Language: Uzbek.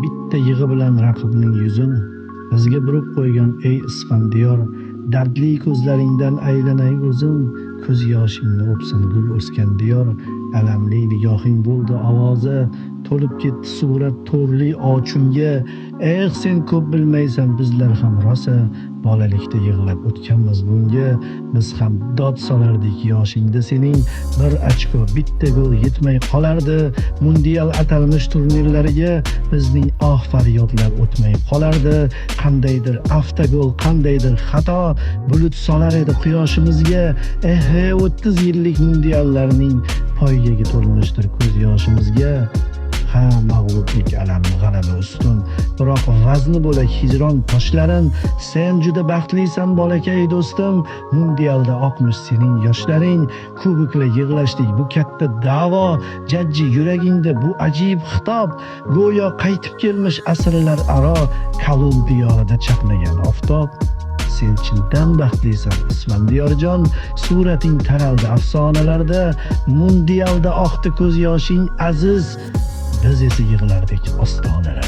bitta yig'i bilan raqibning yuzin bizga burib qo'ygan ey Isfandiyor, dardli ko'zlaringdan aylanay o'zim, ko'z yoshingni o'psin gul o'sgan diyor. Alamli nigohing bo'ldi ovozi, to'lib ketdi surat to'rli ochunga. Sen ko'p bilmaysan, bizlar ham rosa bolalikda yig'lab o'tganmiz bunga. Biz ham dod solardik yoshingda sening, bir ochko bitta gol yetmay qolardi. Mundial atalmish turnirlariga bizning faryodlar o'tmay qolardi. Qandaydir avtogol, qandaydir xato bulut solar edi quyoshimizga. 30 yillik mundiallarning poygaga to'lmishdir ko'z yoshimizga. Ha, mag'lublik alamli g'alaba ustun, biroq vazni bo'lak hijron toshlarin. Sen juda baxtlisan bolakay do'stim, mundialda oqmish sening yoshlaring. Kubokla yig'lashdik bu katta da'vo, jajji yuragingda bu ajib xitob. Go'yo qaytib kelmish asrlar aro, Kolumbiyada chaqnagan oftob. Sen chindan baxtlisan Isfandiyorjon, surating taraldi afsonalarda. Mundialda oqdi ko'z yoshing aziz, biz esa yig'lardik ostonalar.